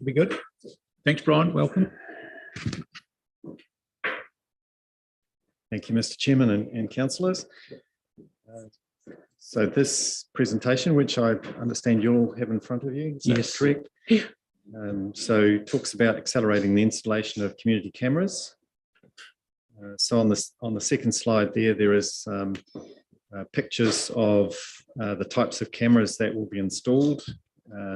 Be good. Thanks, Brian. Welcome. Thank you, Mr. Chairman and councillors. So this presentation, which I understand you all have in front of you, is that correct? Yeah. So talks about accelerating the installation of community cameras. So on the second slide there is pictures of the types of cameras that will be installed.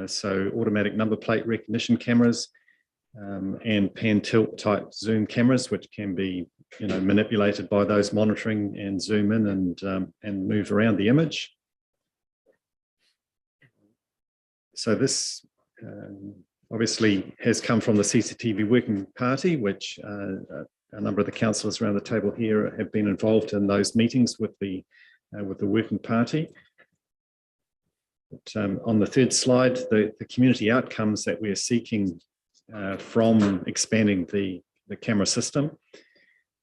So automatic number plate recognition cameras and pan tilt type zoom cameras, which can be manipulated by those monitoring and zoom in and move around the image. So this obviously has come from the CCTV Working Party, which a number of the councillors around the table here have been involved in those meetings with the Working Party. But, on the third slide, the community outcomes that we're seeking from expanding the camera system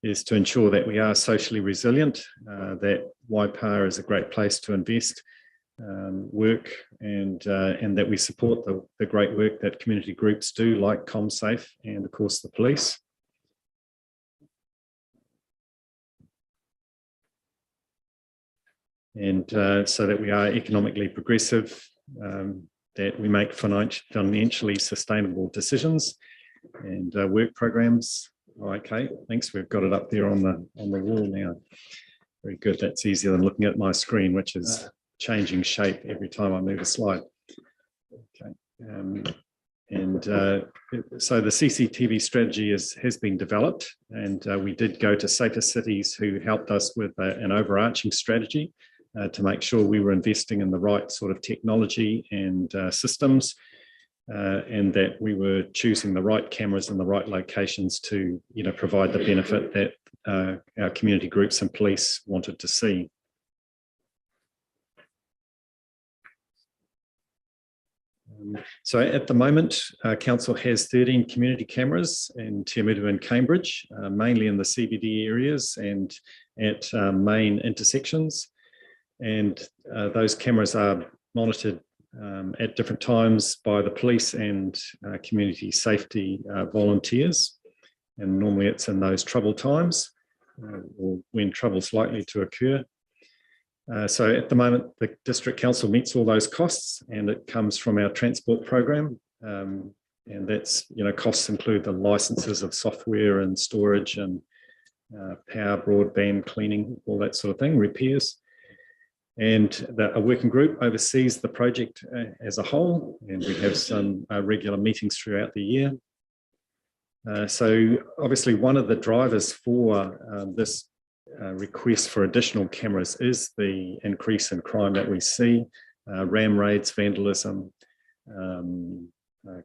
is to ensure that we are socially resilient, that Waipa is a great place to invest work, and that we support the great work that community groups do, like ComSafe and of course the police. And so that we are economically progressive, that we make financially sustainable decisions and work programs. Okay, thanks. We've got it up there on the wall now. Very good. That's easier than looking at my screen, which is changing shape every time I move a slide. Okay, so the CCTV strategy has been developed, and we did go to Safer Cities, who helped us with an overarching strategy to make sure we were investing in the right sort of technology and systems, and that we were choosing the right cameras in the right locations to provide the benefit that our community groups and police wanted to see. So at the moment, Council has 13 community cameras in Te Amutu and Cambridge, mainly in the CBD areas and at main intersections. And those cameras are monitored at different times by the police and community safety volunteers. And normally it's in those trouble times or when trouble's likely to occur. So at the moment, the District Council meets all those costs, and it comes from our transport program. And that's, costs include the licenses of software and storage and power, broadband, cleaning, all that sort of thing, repairs. And a working group oversees the project as a whole, and we have some regular meetings throughout the year. So obviously one of the drivers for this request for additional cameras is the increase in crime that we see, ram raids, vandalism,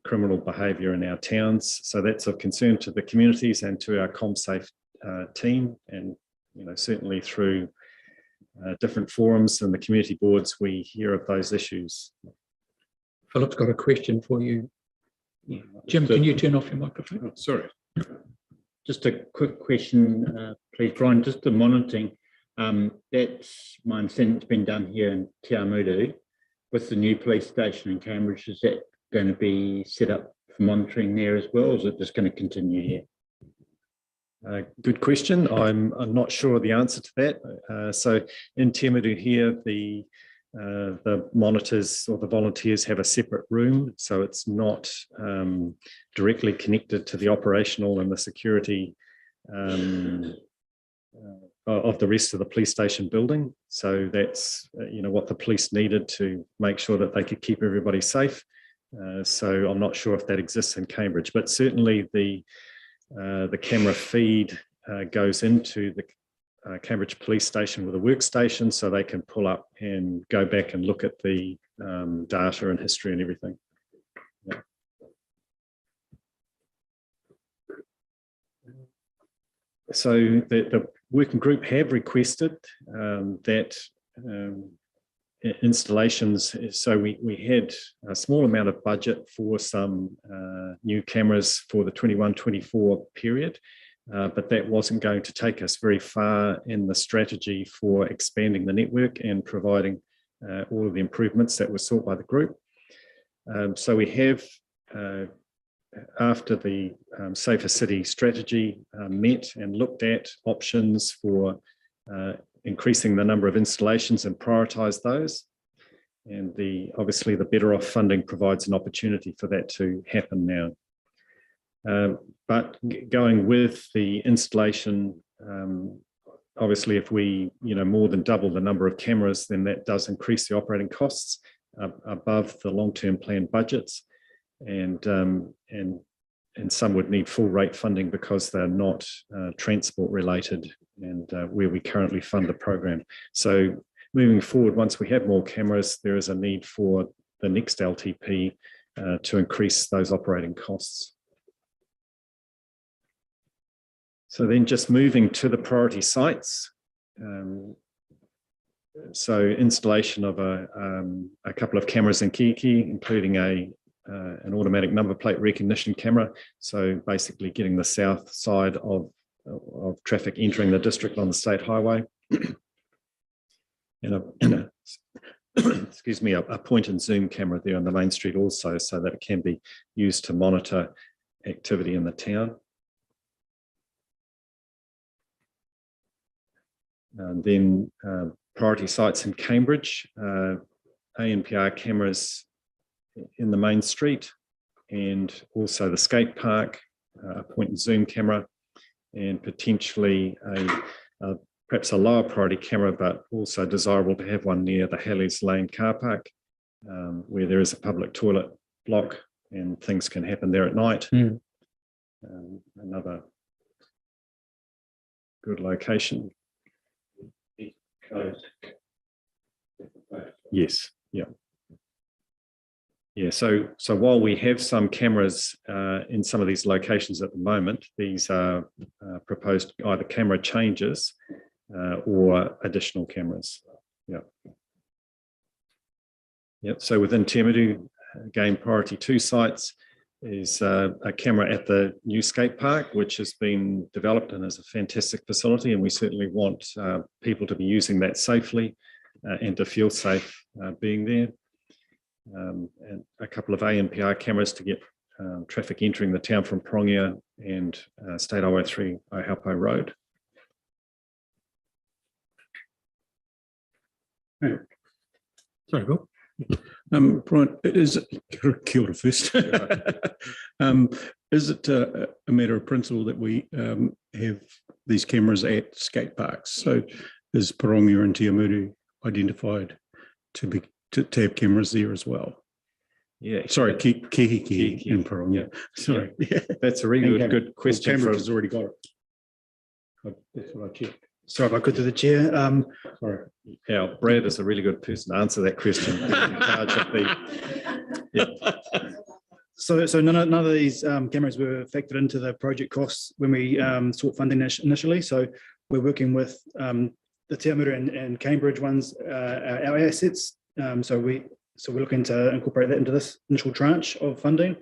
criminal behaviour in our towns. So that's of concern to the communities and to our ComSafe team, and certainly through different forums and the community boards, we hear of those issues. Philip's got a question for you. Yeah. Jim, can you turn off your microphone? Oh, sorry. Just a quick question, please, Brian. Just the monitoring, that's my understanding, it's been done here in Te Amutu with the new police station in Cambridge. Is that going to be set up for monitoring there as well, or is it just going to continue here? Good question. I'm not sure of the answer to that. So in Te Amutu here, the monitors or the volunteers have a separate room, so it's not directly connected to the operational and the security of the rest of the police station building. So that's what the police needed to make sure that they could keep everybody safe. So I'm not sure if that exists in Cambridge, but certainly the camera feed goes into the Cambridge Police Station with a workstation, so they can pull up and go back and look at the data and history and everything. Yeah. So the working group have requested that installations. So we had a small amount of budget for some new cameras for the 21-24 period, but that wasn't going to take us very far in the strategy for expanding the network and providing all of the improvements that were sought by the group. So we have after the Safer City strategy met and looked at options for increasing the number of installations and prioritise those. And obviously the Better Off funding provides an opportunity for that to happen now. But going with the installation, obviously if we more than double the number of cameras, then that does increase the operating costs above the long-term plan budgets. And some would need full rate funding because they're not transport related and where we currently fund the program. So moving forward, once we have more cameras, there is a need for the next LTP to increase those operating costs. So then just moving to the priority sites. So installation of a couple of cameras in Kiki, including an automatic number plate recognition camera. So basically getting the south side of traffic entering the district on the state highway. and excuse me, a point and zoom camera there on the main street also, so that it can be used to monitor activity in the town. And then priority sites in Cambridge, ANPR cameras in the main street, and also the skate park, a point and zoom camera, and potentially perhaps a lower priority camera, but also desirable to have one near the Halley's Lane car park, where there is a public toilet block and things can happen there at night. Another good location. Yes, yeah. Yeah, so while we have some cameras in some of these locations at the moment, these are proposed either camera changes or additional cameras. Yeah. Yep. So within Tiamutu, again, priority 2 sites is a camera at the new skate park, which has been developed and is a fantastic facility, and we certainly want people to be using that safely and to feel safe being there. And a couple of ANPR cameras to get traffic entering the town from Prongia and State Highway 3 Ohaupo Road. Sorry, Bill. Brian, is it kia ora first? Is it a matter of principle that we have these cameras at skate parks? So is Prongia and Tiamutu identified to have cameras there as well? Yeah. Sorry, Kihiki and Prongia. Sorry. Yeah. That's a really good question. Cambridge has already got it. That's what I checked. Sorry if I could do the chair. Sorry. Yeah, Brad is a really good person to answer that question. In charge of So none of these cameras were factored into the project costs when we sought funding initially. So we're working with the Tiamutu and Cambridge ones, our assets. So we're looking to incorporate that into this initial tranche of funding.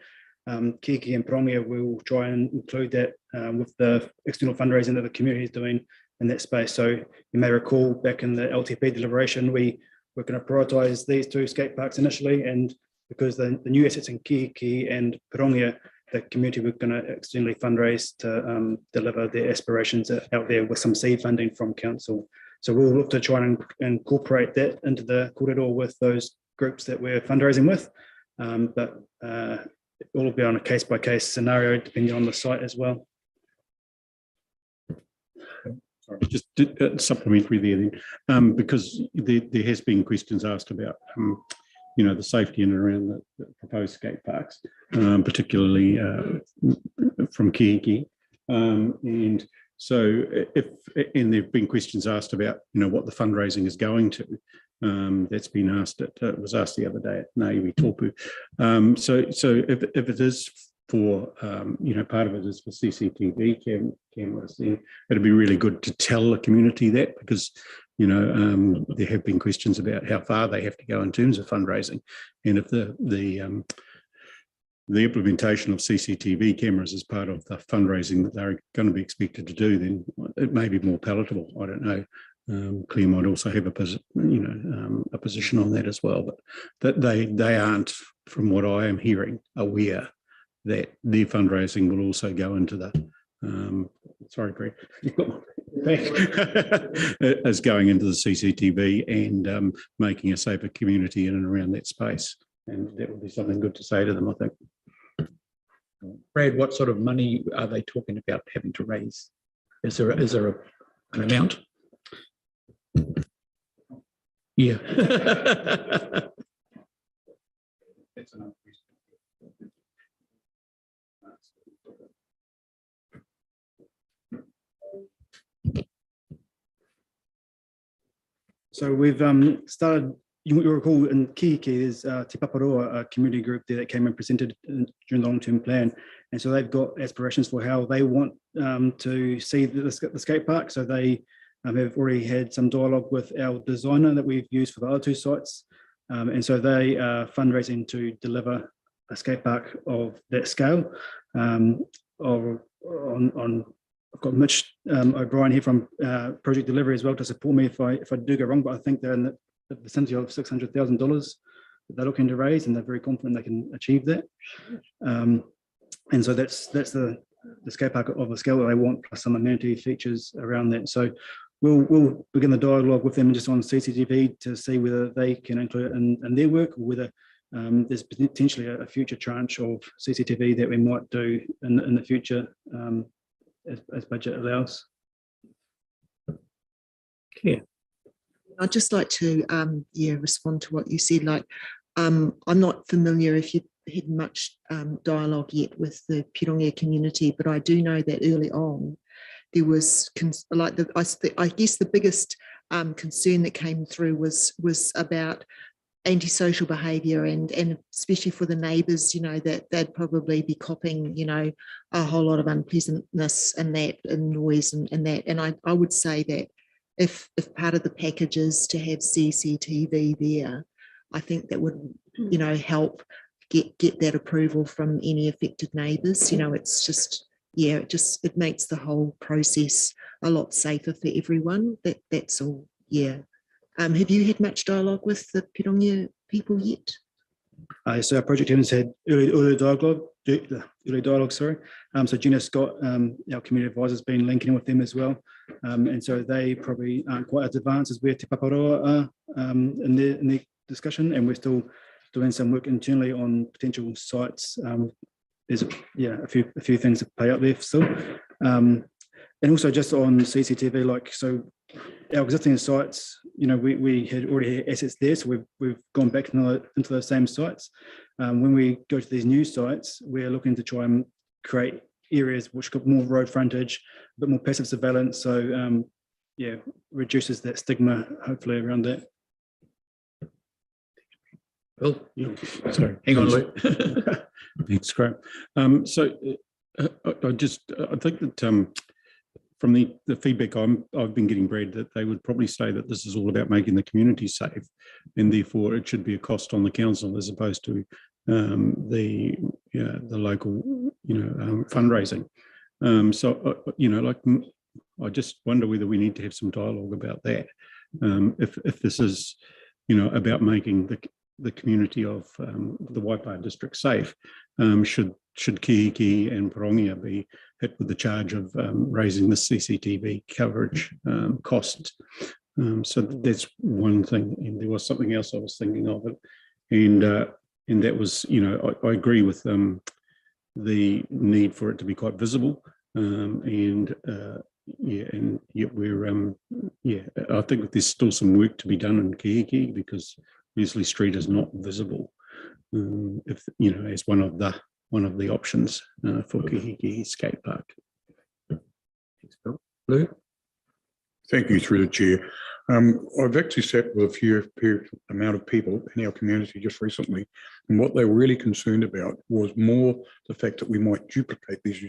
Kiki and Prongia will try and include that with the external fundraising that the community is doing in that space. So you may recall back in the LTP deliberation, we were going to prioritise these 2 skate parks initially, and because the new assets in Kiki and Prongia, the community were going to externally fundraise to deliver their aspirations out there with some seed funding from council. So we'll look to try and incorporate that into the corridor with those groups that we're fundraising with, but it will be on a case-by-case scenario depending on the site as well. Sorry, just supplementary there then, because there has been questions asked about, the safety in and around the proposed skate parks, particularly from Kiki. And so and there've been questions asked about, what the fundraising is going to. That's been asked, it was asked the other day at Naiwi Tōpu. So if it is for, part of it is for CCTV cameras, then it'd be really good to tell the community that, because, there have been questions about how far they have to go in terms of fundraising. And if the implementation of CCTV cameras is part of the fundraising that they're going to be expected to do, then it may be more palatable. I don't know. Claire might also have a position on that as well, but that they aren't, from what I am hearing, aware that their fundraising will also go into the, sorry, Greg, you've got my back, is going into the CCTV and making a safer community in and around that space. And that would be something good to say to them, I think. Brad, what sort of money are they talking about having to raise? Is there an amount? Yeah. That's another question. So we've started, you recall in Kihiki, there's Te Paparoa, a community group there that came and presented during the long-term plan. And so they've got aspirations for how they want to see the skate park. So they have already had some dialogue with our designer that we've used for the other two sites. And so they are fundraising to deliver a skate park of that scale. I've got Mitch O'Brien here from Project Delivery as well to support me if I do go wrong, but I think they're in the vicinity of $600,000 that they're looking to raise, and they're very confident they can achieve that. And so that's the skate park of the scale that they want, plus some amenity features around that. So we'll begin the dialogue with them just on CCTV to see whether they can include it in their work, or whether there's potentially a future tranche of CCTV that we might do in the future as budget allows. Yeah. I'd just like to respond to what you said. Like, I'm not familiar if you had much dialogue yet with the Pirongia community, but I do know that early on there was I guess the biggest concern that came through was about antisocial behaviour, and especially for the neighbours, that they'd probably be copping, a whole lot of unpleasantness and that, and noise and that. And I would say that if part of the package is to have CCTV there, I think that would, help get that approval from any affected neighbours. It's just, it makes the whole process a lot safer for everyone. That's all. Yeah. Have you had much dialogue with the Pirongia people yet? So our project team has had early dialogue. So Gina Scott, our community advisor, has been linking with them as well. And so they probably aren't quite as advanced as where Te Paparoa are in their discussion, and we're still doing some work internally on potential sites. There's a few things to play out there still. And also just on CCTV, so our existing sites, we had already had assets there, so we've gone back into those same sites. When we go to these new sites, we're looking to try and create areas which got more road frontage, a bit more passive surveillance, so reduces that stigma hopefully around that. Well, Sorry, hang on, Luke. Thanks, Graham. I think that from the feedback I've been getting, Brad, that they would probably say that this is all about making the community safe, and therefore it should be a cost on the council as opposed to the local fundraising. I just wonder whether we need to have some dialogue about that. If this is about making the community of the Waipaha district safe, should Kihiki and Pirongia be hit with the charge of raising the CCTV coverage costs? So that's one thing. And there was something else I was thinking of it, and that was, I agree with the need for it to be quite visible, and yet we're I think there's still some work to be done in Kihiki, because Leslie Street is not visible, as one of the options for Kihiki skate park. Thanks, Bill. Lou? Thank you, through the chair. I've actually sat with a fair amount of people in our community just recently, and what they were really concerned about was more the fact that we might duplicate these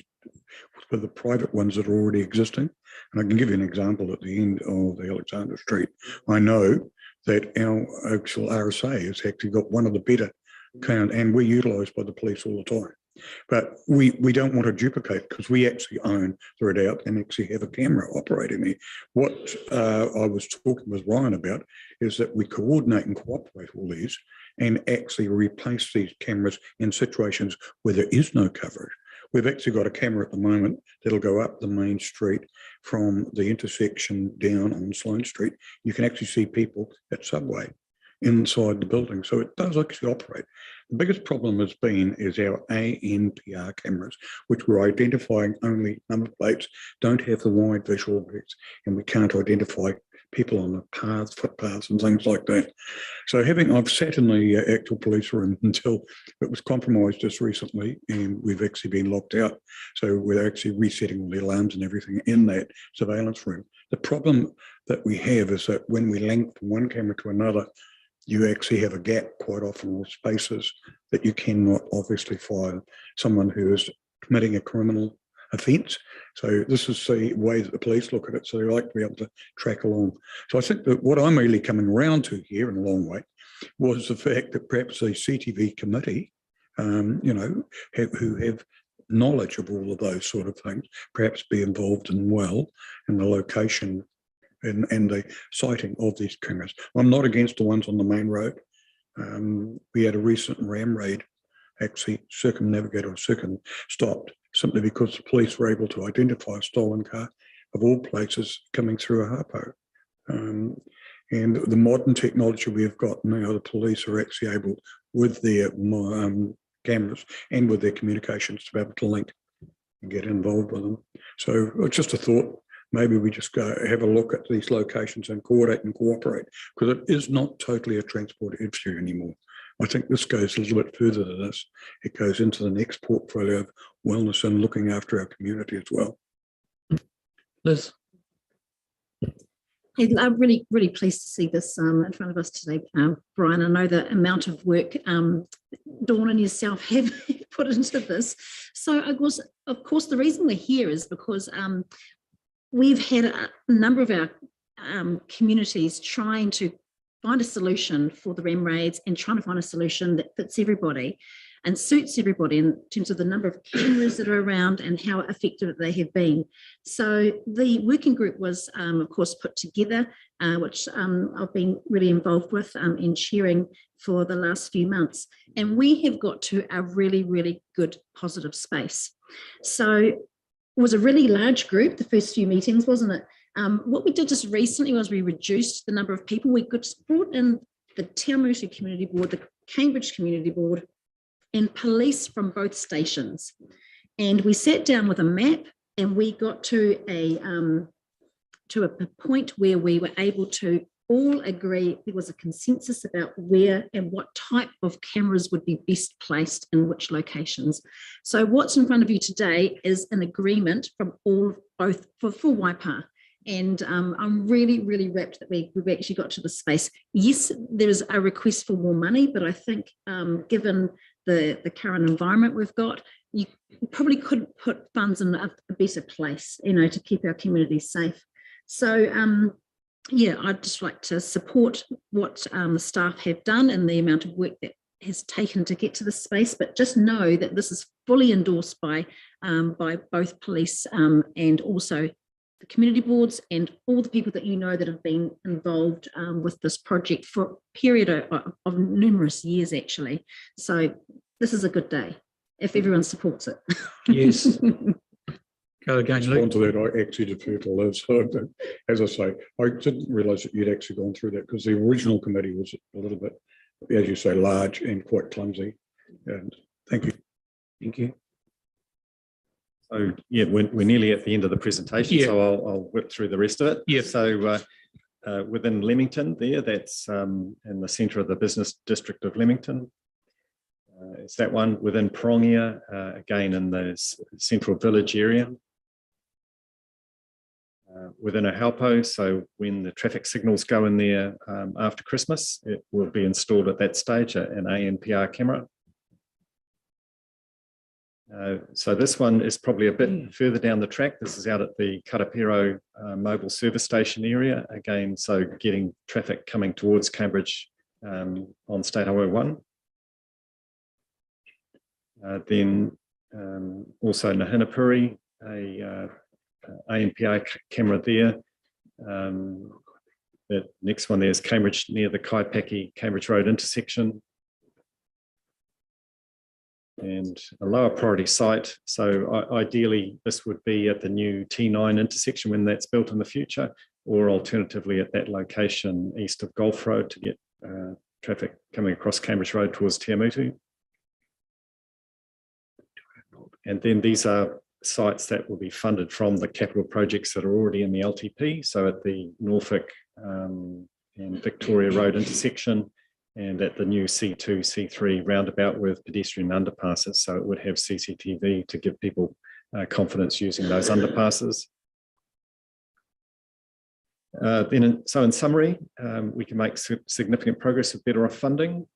with the private ones that are already existing. And I can give you an example at the end of the Alexander Street. I know that our actual RSA has actually got one of the better count, and we're utilised by the police all the time. But we don't want to duplicate, because we actually own the readout and actually have a camera operating there. What I was talking with Ryan about is that we coordinate and cooperate all these, and actually replace these cameras in situations where there is no coverage. We've actually got a camera at the moment that'll go up the main street from the intersection down on Sloane Street. You can actually see people at Subway inside the building. So it does actually operate. The biggest problem has been is our ANPR cameras, which we're identifying only number plates, don't have the wide visual objects, and we can't identify people on the paths, footpaths and things like that. So I've sat in the actual police room until it was compromised just recently, and we've actually been locked out. So we're actually resetting all the alarms and everything in that surveillance room. The problem that we have is that when we link from one camera to another, you actually have a gap quite often with spaces that you cannot obviously file someone who is committing a criminal offence. So this is the way that the police look at it. So they like to be able to track along. So I think that what I'm really coming around to here in a long way was the fact that perhaps the CTV committee, who have knowledge of all of those sort of things, perhaps be involved in the location and the sighting of these cameras. I'm not against the ones on the main road. We had a recent ram raid actually stopped simply because the police were able to identify a stolen car of all places coming through a Harpo. And the modern technology we've got now, the police are actually able, with their cameras and with their communications, to be able to link and get involved with them. So it's just a thought. Maybe we just go have a look at these locations and coordinate and cooperate, because it is not totally a transport issue anymore. I think this goes a little bit further than this. It goes into the next portfolio of wellness and looking after our community as well. Liz? Hey, I'm really, really pleased to see this in front of us today, Brian. I know the amount of work Dawn and yourself have put into this. So, of course, the reason we're here is because we've had a number of our communities trying to find a solution for the REM raids and trying to find a solution that fits everybody and suits everybody in terms of the number of cameras that are around and how effective they have been. So the working group was, of course, put together, which I've been really involved with in chairing for the last few months. And we have got to a really, really good positive space. So it was a really large group, the first few meetings, wasn't it? What we did just recently was we reduced the number of people. We brought in the Te Awamutu Community Board, the Cambridge Community Board, and police from both stations. And we sat down with a map, and we got to a point where we were able to all agree there was a consensus about where and what type of cameras would be best placed in which locations. So what's in front of you today is an agreement from both for Waipa. And I'm really, really rapt that we've actually got to the space. Yes, there is a request for more money, but I think given the current environment we've got, you probably could put funds in a better place, to keep our communities safe. So, yeah, I'd just like to support what the staff have done and the amount of work that has taken to get to this space, but just know that this is fully endorsed by both police and also the community boards and all the people that that have been involved with this project for a period of numerous years, actually. So this is a good day if everyone supports it. Yes. Go again, Luke. Respond to that, I actually defer to Liz. So, as I say, I didn't realise that you'd actually gone through that, because the original committee was a little bit, as you say, large and quite clumsy. And thank you. Thank you. So yeah, we're nearly at the end of the presentation, Yeah. so I'll whip through the rest of it. Yeah. So within Leamington there, that's in the centre of the business district of Leamington. It's that one. Within Prongia, again in the central village area. Within a Halpo, so when the traffic signals go in there after Christmas, it will be installed at that stage, an ANPR camera. So this one is probably a bit further down the track. This is out at the Karapiro mobile service station area. Again, so getting traffic coming towards Cambridge on State Highway 1. Then also Nahinapuri, a ANPR camera there. The next one there is Cambridge near the Kaipeki Cambridge Road intersection. and a lower priority site. So ideally, this would be at the new T9 intersection when that's built in the future, or alternatively at that location east of Golf Road to get traffic coming across Cambridge Road towards Te Amutu. And then these are sites that will be funded from the capital projects that are already in the LTP. So at the Norfolk and Victoria Road intersection, and at the new C2, C3 roundabout with pedestrian underpasses. So it would have CCTV to give people confidence using those underpasses. So in summary, we can make significant progress with better off funding.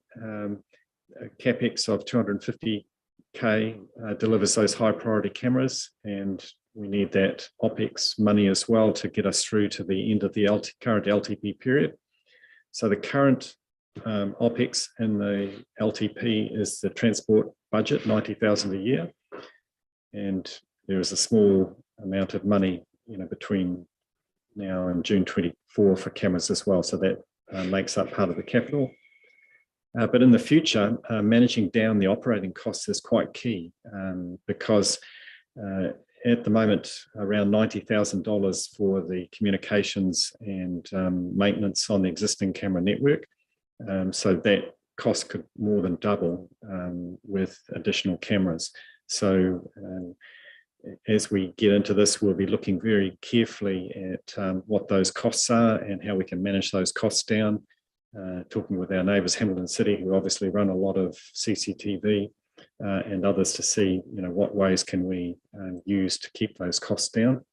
CapEx of 250K delivers those high priority cameras, and we need that OPEX money as well to get us through to the end of the current LTP period. So the current OPEX in the LTP is the transport budget, 90,000 a year. And there is a small amount of money, between now and June 24 for cameras as well. So that makes up part of the capital. But in the future, managing down the operating costs is quite key because at the moment, around $90,000 for the communications and maintenance on the existing camera network. So that cost could more than double with additional cameras. So as we get into this, we'll be looking very carefully at what those costs are and how we can manage those costs down. Talking with our neighbours, Hamilton City, who obviously run a lot of CCTV and others to see, what ways can we use to keep those costs down,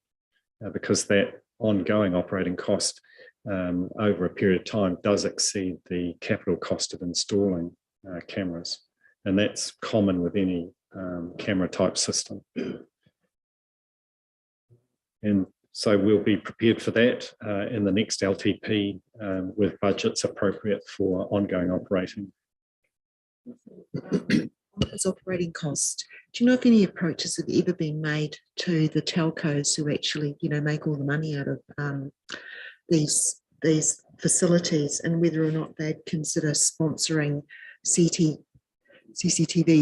because that ongoing operating cost over a period of time does exceed the capital cost of installing cameras, and that's common with any camera type system. And so we'll be prepared for that in the next LTP with budgets appropriate for ongoing operating. As operating cost, do you know if any approaches have ever been made to the telcos who actually, make all the money out of these facilities, and whether or not they'd consider sponsoring CCTV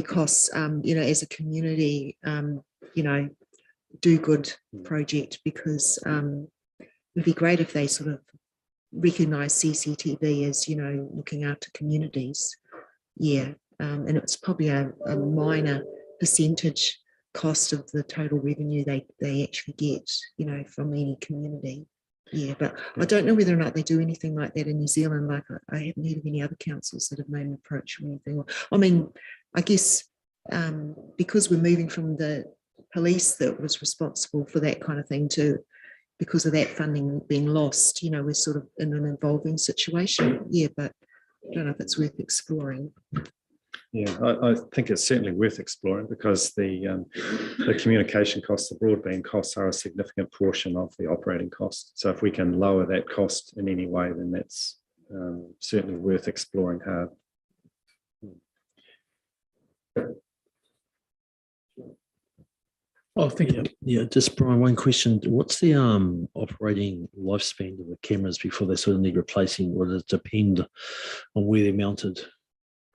costs, as a community, do good project, because it'd be great if they sort of recognise CCTV as, looking after communities. Yeah, and it's probably a minor percentage cost of the total revenue they actually get, from any community. Yeah, but I don't know whether or not they do anything like that in New Zealand. Like, I haven't heard of any other councils that have made an approach or anything. I mean, I guess because we're moving from the police that was responsible for that kind of thing to, because of that funding being lost, we're sort of in an evolving situation. Yeah, but I don't know if it's worth exploring. Yeah, I think it's certainly worth exploring, because the communication costs, the broadband costs, are a significant portion of the operating cost. So if we can lower that cost in any way, then that's certainly worth exploring hard. Oh, thank you. Yeah, just Brian, one question. What's the operating lifespan of the cameras before they sort of need replacing, or does it depend on where they're mounted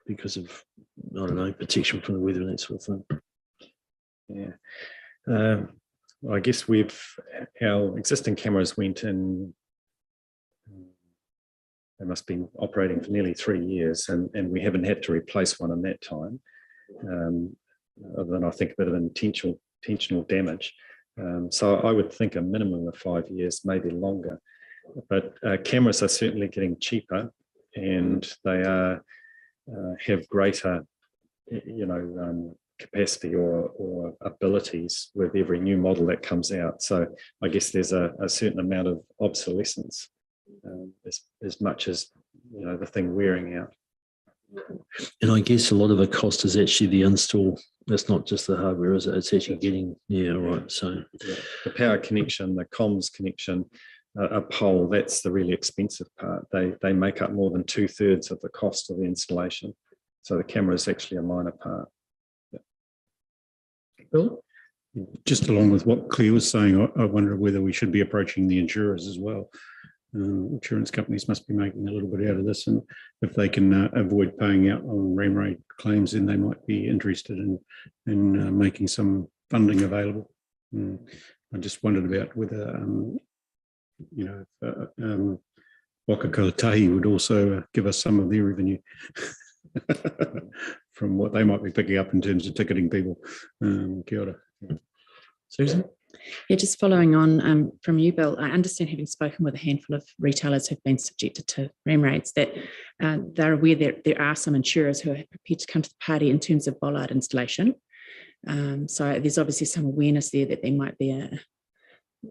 because of, I don't know, protection from the weather and that sort of thing? Yeah. I guess our existing cameras went in, they must have been operating for nearly 3 years, and we haven't had to replace one in that time, other than I think a bit of intentional damage. So I would think a minimum of 5 years, maybe longer. But cameras are certainly getting cheaper, and they have greater, capacity or abilities with every new model that comes out. So I guess there's a certain amount of obsolescence, as much as the thing wearing out. And I guess a lot of the cost is actually the install. That's not just the hardware, is it? It's actually getting, right. So the power connection, the comms connection, a pole, that's the really expensive part. They make up more than 2/3 of the cost of the installation. So the camera is actually a minor part. Bill? Just along with what Claire was saying, I wonder whether we should be approaching the insurers as well, Insurance companies must be making a little bit out of this, and if they can avoid paying out on ram rate claims, then they might be interested in making some funding available. I just wondered about whether Waka Kotahi would also give us some of their revenue from what they might be picking up in terms of ticketing people. Kia ora. Susan? Yeah, just following on from you, Bill, I understand, having spoken with a handful of retailers who've been subjected to ram raids, that they're aware that there are some insurers who are prepared to come to the party in terms of bollard installation. So there's obviously some awareness there that there might be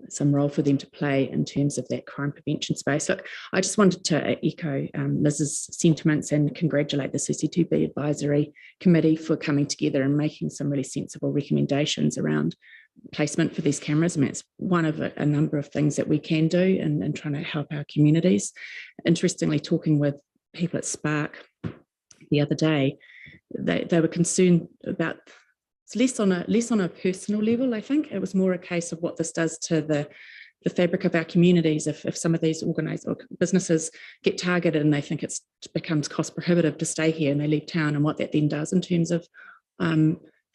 some role for them to play in terms of that crime prevention space. Look, I just wanted to echo Liz's sentiments and congratulate the CC2B Advisory Committee for coming together and making some really sensible recommendations around placement for these cameras. I mean, it's one of a number of things that we can do in trying to help our communities. Interestingly, talking with people at Spark the other day, they were concerned about it's less on a personal level. I think it was more a case of what this does to the fabric of our communities. If some of these organised or businesses get targeted and they think it becomes cost prohibitive to stay here and they leave town, and what that then does in terms of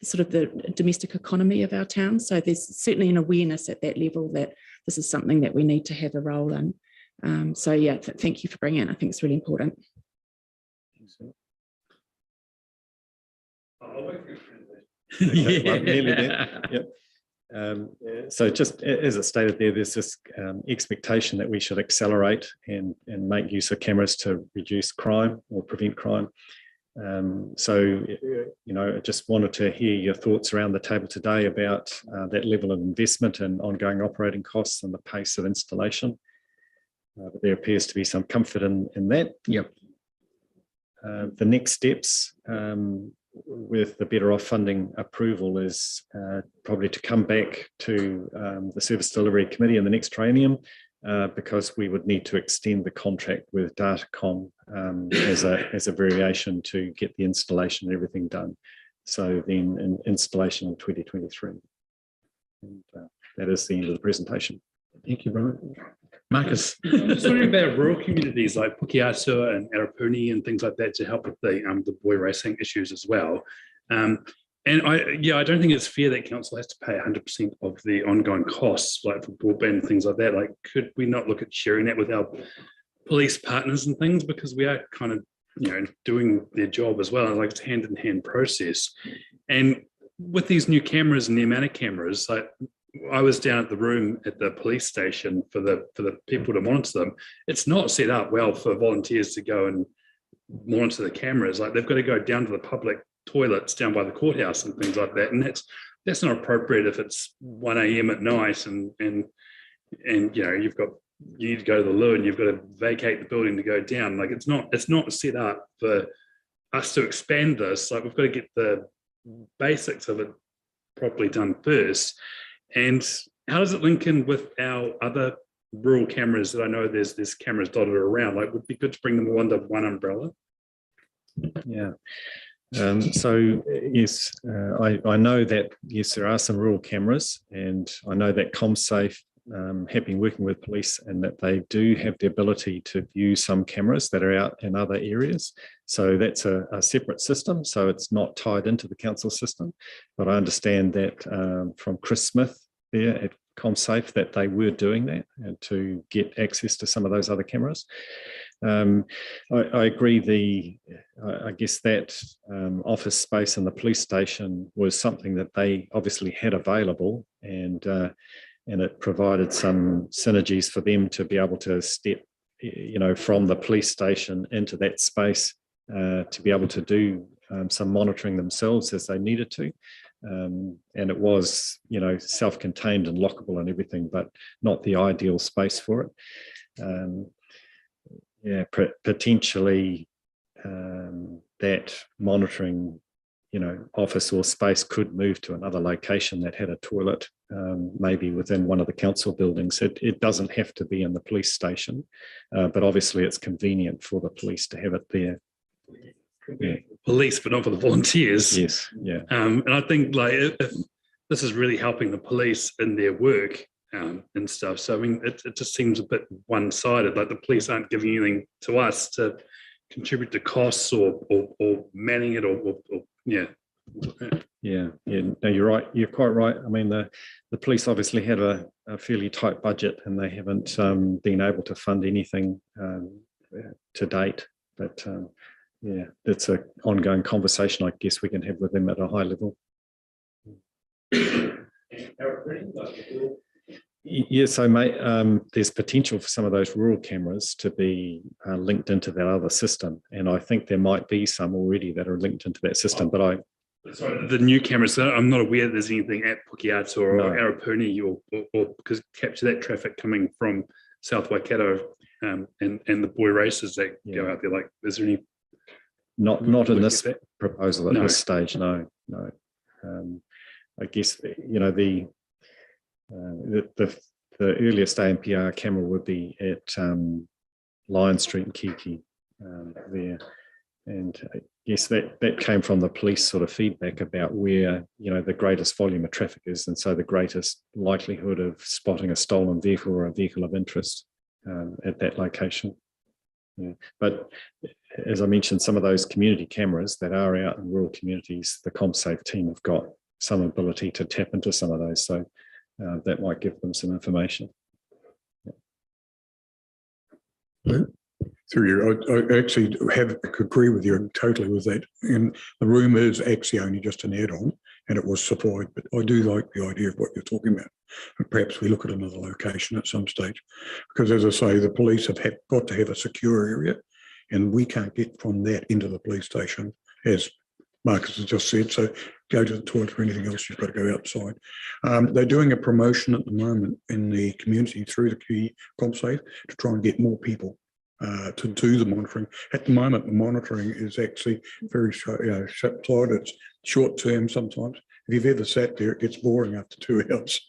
sort of the domestic economy of our town. So there's certainly an awareness at that level that this is something that we need to have a role in. So yeah, thank you for bringing it. I think it's really important. So just as it stated there, there's this expectation that we should accelerate and make use of cameras to reduce crime or prevent crime. So, I just wanted to hear your thoughts around the table today about that level of investment and ongoing operating costs and the pace of installation. But there appears to be some comfort in that. Yep. The next steps with the Better Off funding approval is probably to come back to the Service Delivery Committee in the next triennium, because we would need to extend the contract with Datacom as a variation to get the installation and everything done. So then in installation in 2023. And that is the end of the presentation. Thank you, Brian. Marcus? I'm just wondering about rural communities like Pukeatua and Arapuni and things like that to help with the boy racing issues as well. And I don't think it's fair that council has to pay 100% of the ongoing costs, like for broadband and things like that. Like, could we not look at sharing that with our police partners and things, because we are kind of, doing their job as well. Like, it's hand-in-hand process. And with these new cameras and the amount of cameras, like, I was down at the room at the police station for the people to monitor them. It's not set up well for volunteers to go and monitor the cameras. Like, they've got to go down to the public toilets down by the courthouse and things like that. And that's not appropriate if it's 1 a.m. at night and you need to go to the loo and you've got to vacate the building to go down. Like, it's not set up for us to expand this. Like, we've got to get the basics of it properly done first. And how does it link in with our other rural cameras that I know there's cameras dotted around? Like, would it be good to bring them all under one umbrella? Yeah. So yes, I know that, yes, there are some rural cameras, and I know that ComSafe have been working with police and that they do have the ability to view some cameras that are out in other areas. So that's a separate system. So it's not tied into the council system. But I understand that from Chris Smith there at ComSafe that they were doing that and to get access to some of those other cameras. I agree. I guess that office space in the police station was something that they obviously had available, and it provided some synergies for them to be able to step, from the police station into that space to be able to do some monitoring themselves as they needed to. And it was, self-contained and lockable and everything, but not the ideal space for it. Potentially that monitoring, office or space could move to another location that had a toilet, maybe within one of the council buildings. It doesn't have to be in the police station, but obviously it's convenient for the police to have it there. Yeah. Police, but not for the volunteers. Yes, yeah. And I think, like, if this is really helping the police in their work, and stuff. So I mean, it just seems a bit one-sided. Like the police aren't giving anything to us to contribute to costs or manning it or yeah. Yeah, no, you're right. You're quite right. I mean, the police obviously had a fairly tight budget, and they haven't been able to fund anything to date. But yeah, that's an ongoing conversation I guess we can have with them at a high level. Yeah, so mate, there's potential for some of those rural cameras to be linked into that other system, and I think there might be some already that are linked into that system. But the new cameras, I'm not aware that there's anything at Pukeata or Arapuni or because capture that traffic coming from South Waikato and the boy races that go out there. Like, is there any? Not in this proposal at this stage. No. I guess you know the earliest ANPR camera would be at Lion Street and Kiki there. And I guess that came from the police sort of feedback about where, you know, the greatest volume of traffic is, and so the greatest likelihood of spotting a stolen vehicle or a vehicle of interest at that location. Yeah. But as I mentioned, some of those community cameras that are out in rural communities, the ComSafe team have got some ability to tap into some of those, so that might give them some information. Yeah. Through you, I actually agree with you totally with that. And the room is actually only just an add-on, and it was supplied. But I do like the idea of what you're talking about. And perhaps we look at another location at some stage, because as I say, the police have got to have a secure area, and we can't get from that into the police station, as Marcus has just said. So go to the toilet or anything else, you've got to go outside. They're doing a promotion at the moment in the community through the key ComSafe to try and get more people to do the monitoring. At the moment, the monitoring is actually very short-sighted. It's short-term sometimes. If you've ever sat there, it gets boring after 2 hours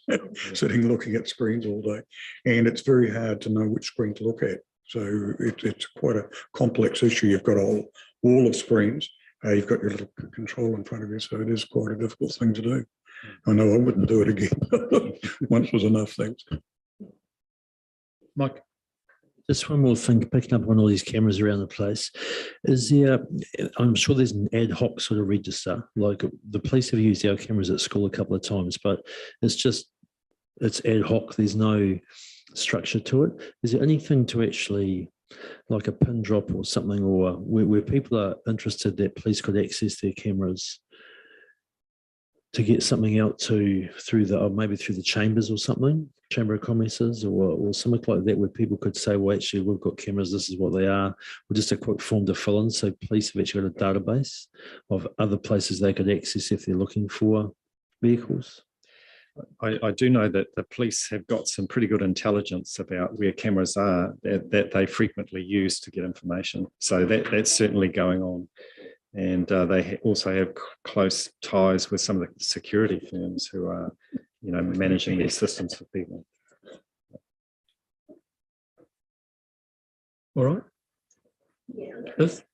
sitting looking at screens all day, and it's very hard to know which screen to look at. So it's quite a complex issue. You've got a whole wall of screens. You've got your little control in front of you, so it is quite a difficult thing to do. I know I wouldn't do it again. Once was enough, thanks. Mike? Just one more thing, picking up on all these cameras around the place. Is there, I'm sure there's an ad hoc sort of register, like the police have used our cameras at school a couple of times, but it's ad hoc, there's no structure to it. Is there anything to actually, like a pin drop or something, or where people are interested that police could access their cameras to get something out through the chambers or something, Chamber of Commerce's or something like that, where people could say, well, actually, we've got cameras, this is what they are, or just a quick form to fill in. So police have actually got a database of other places they could access if they're looking for vehicles. I do know that the police have got some pretty good intelligence about where cameras are that they frequently use to get information. So that's certainly going on. And they also have close ties with some of the security firms who are, you know, managing these systems for people. All right. Yeah.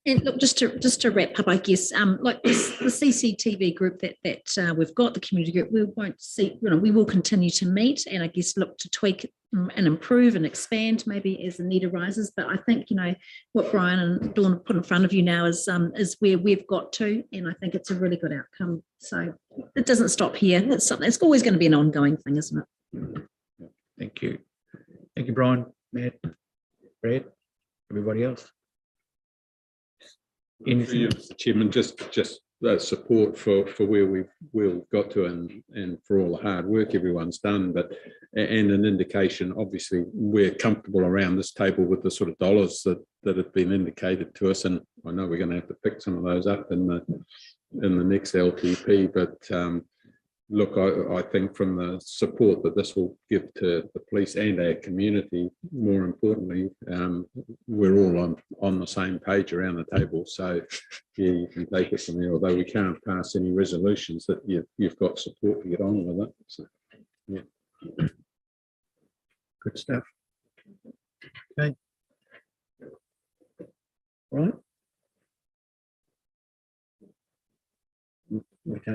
And look, just to wrap up, I guess, like the CCTV group that we've got, the community group, we won't see, you know, we will continue to meet and I guess look to tweak and improve and expand maybe as the need arises. But I think, you know, what Brian and Dawn put in front of you now is where we've got to, and I think it's a really good outcome. So it doesn't stop here. It's something. It's always going to be an ongoing thing, isn't it? Thank you. Thank you, Brian, Matt, Brad, everybody else. Anything, Chairman, just support for where we've got to and for all the hard work everyone's done, but and an indication. Obviously, we're comfortable around this table with the sort of dollars that have been indicated to us, and I know we're going to have to pick some of those up in the next LTP. But look, I think from the support that this will give to the police and our community, more importantly, we're all on the same page around the table. So yeah, you can take it from there, although we can't pass any resolutions, that you've got support to get on with it. So, yeah. Good stuff. Okay. All right.